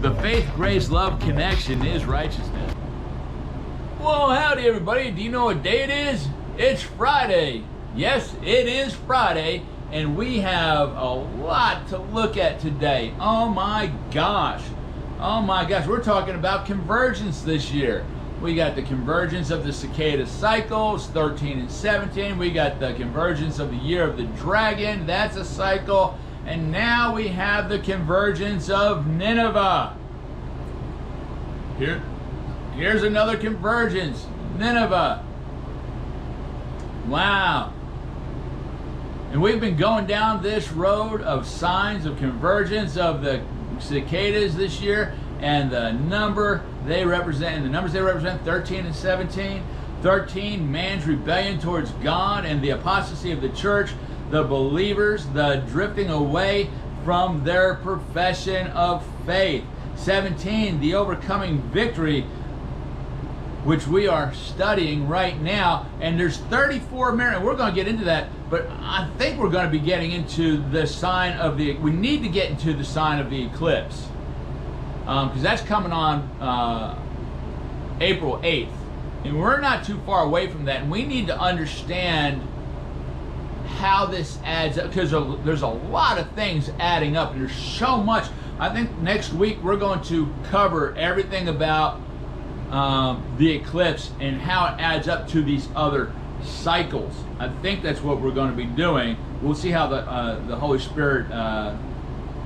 The faith, grace, love connection is righteousness. Well, howdy everybody. Do you know what day it is? It's Friday. Yes, it is Friday, and we have a lot to look at today. Oh my gosh. Oh my gosh. We're talking about convergence this year. We got the convergence of the cicada cycles, 13 and 17. We got the convergence of the year of the dragon. That's a cycle. And now we have the convergence of Nineveh. Here's another convergence. Nineveh. Wow. And we've been going down this road of signs of convergence of the cicadas this year, and the numbers they represent 13 and 17. 13, man's rebellion towards God and the apostasy of the church, the believers, the drifting away from their profession of faith. 17, the overcoming victory, which we are studying right now. And there's 34 miracles. We're going to get into that, but I think we're going to be getting into the sign of the, we need to get into the sign of the eclipse, because that's coming on April 8th. And we're not too far away from that, and we need to understand how this adds up, because there's a lot of things adding up, and there's so much. I think next week we're going to cover everything about the eclipse and how it adds up to these other cycles. I think that's what we're going to be doing. We'll see how the Holy Spirit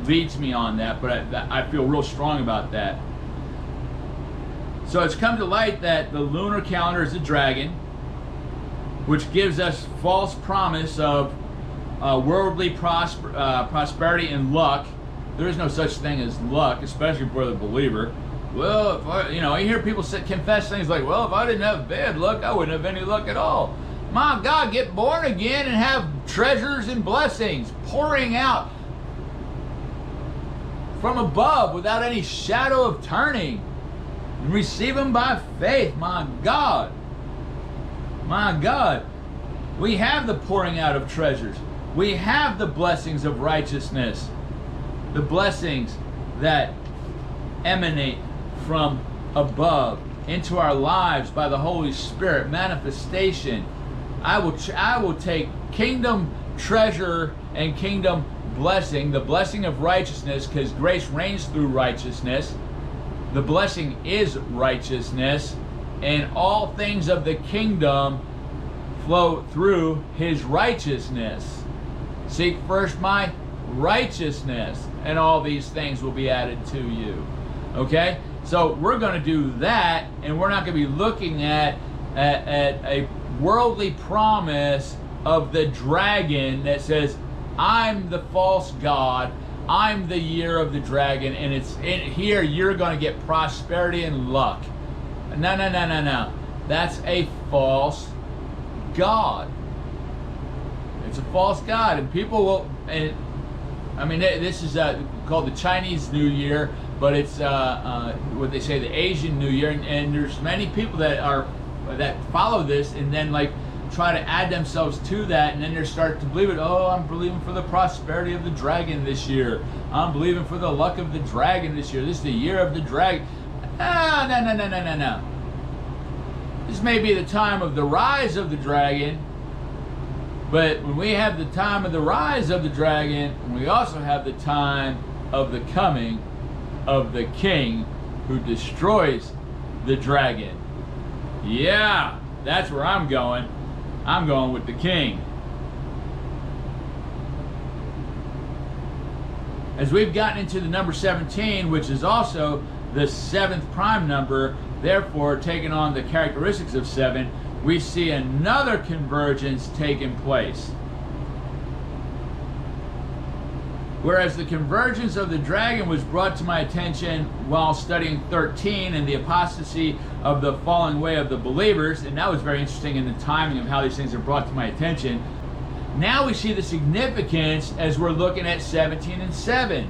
leads me on that, but I feel real strong about that. So it's come to light that the lunar calendar is a dragon, which gives us false promise of worldly prosperity and luck. There is no such thing as luck, especially for the believer. Well, if I hear people confess things like, well, if I didn't have bad luck, I wouldn't have any luck at all. My God, get born again and have treasures and blessings pouring out from above without any shadow of turning. And receive them by faith. My God. My God. We have the pouring out of treasures. We have the blessings of righteousness. The blessings that emanate from above into our lives by the Holy Spirit manifestation. I will take kingdom treasure and kingdom blessing, the blessing of righteousness, because grace reigns through righteousness. The blessing is righteousness, and all things of the kingdom flow through his righteousness. Seek first my righteousness, and all these things will be added to you. Okay? So we're going to do that, and we're not going to be looking at a worldly promise of the dragon that says, I'm the false god, I'm the year of the dragon, and it's in here you're going to get prosperity and luck. No. That's a false god. It's a false god, and people will, and I mean, this is called the Chinese New Year, but it's what they say, the Asian New Year, and there's many people that follow this and then like try to add themselves to that, and then they start to believe it. Oh, I'm believing for the prosperity of the dragon this year. I'm believing for the luck of the dragon this year. This is the year of the dragon. No. This may be the time of the rise of the dragon, but when we have the time of the rise of the dragon, we also have the time of the coming of the king who destroys the dragon. Yeah, that's where I'm going. I'm going with the king. As we've gotten into the number 17, which is also the seventh prime number, therefore taking on the characteristics of 7, we see another convergence taking place. Whereas the convergence of the dragon was brought to my attention while studying 13 and the apostasy of the falling away of the believers, and that was very interesting in the timing of how these things are brought to my attention. Now we see the significance as we're looking at 17 and 7.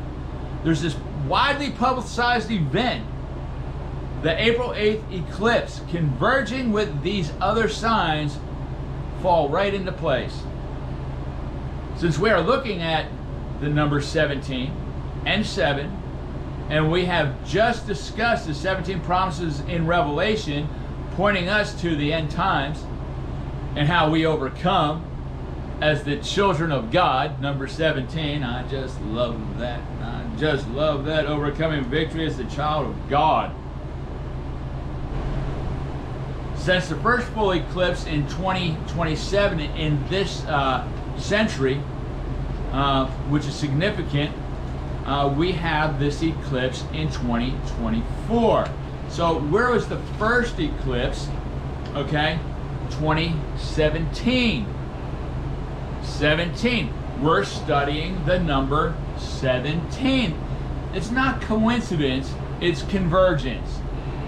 There's this widely publicized event, the April 8th eclipse, converging with these other signs fall right into place. Since we are looking at the number 17 and 7, And we have just discussed the 17 promises in Revelation, pointing us to the end times and how we overcome as the children of God. Number 17, I just love that. I just love that. Overcoming victory as the child of God. Since the first full eclipse in 2027 in this century, which is significant, we have this eclipse in 2024. So where was the first eclipse? Okay, 2017. 17. We're studying the number 17. It's not coincidence, it's convergence.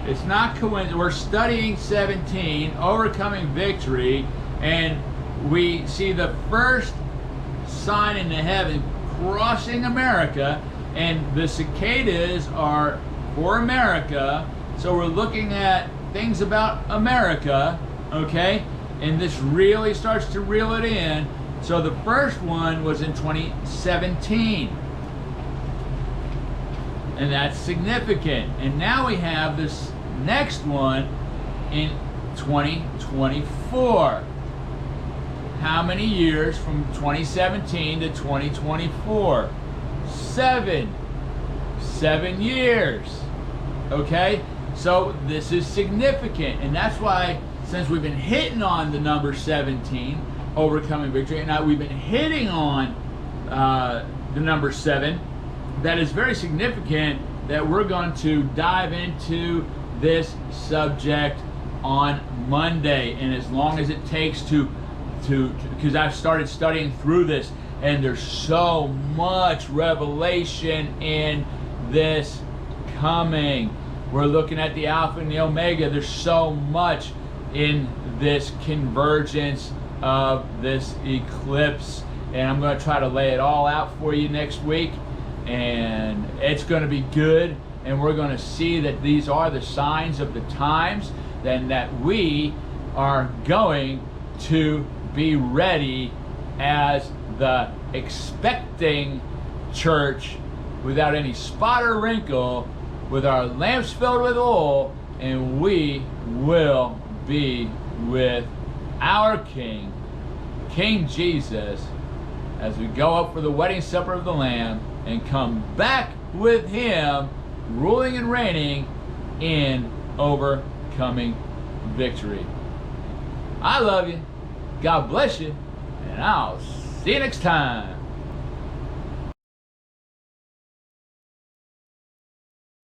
It's not coincidence. We're studying 17, overcoming victory, and we see the first sign in the heaven crossing America, and the cicadas are for America. So we're looking at things about America, okay? And this really starts to reel it in. So the first one was in 2017. And that's significant. And now we have this next one in 2024. How many years from 2017 to 2024? 7. 7 years. Okay? So this is significant. And that's why, since we've been hitting on the number 17, overcoming victory, and we've been hitting on the number 7, that is very significant that we're going to dive into this subject on Monday, and as long as it takes to because I've started studying through this, and there's so much revelation in this coming. We're looking at the Alpha and the Omega. There's so much in this convergence of this eclipse, and I'm going to try to lay it all out for you next week, and it's going to be good, and we're going to see that these are the signs of the times, then that we are going to be ready as the expecting church without any spot or wrinkle, with our lamps filled with oil, and we will be with our King, King Jesus, as we go up for the wedding supper of the Lamb and come back with him, ruling and reigning in overcoming victory. I love you. God bless you. And I'll see you next time.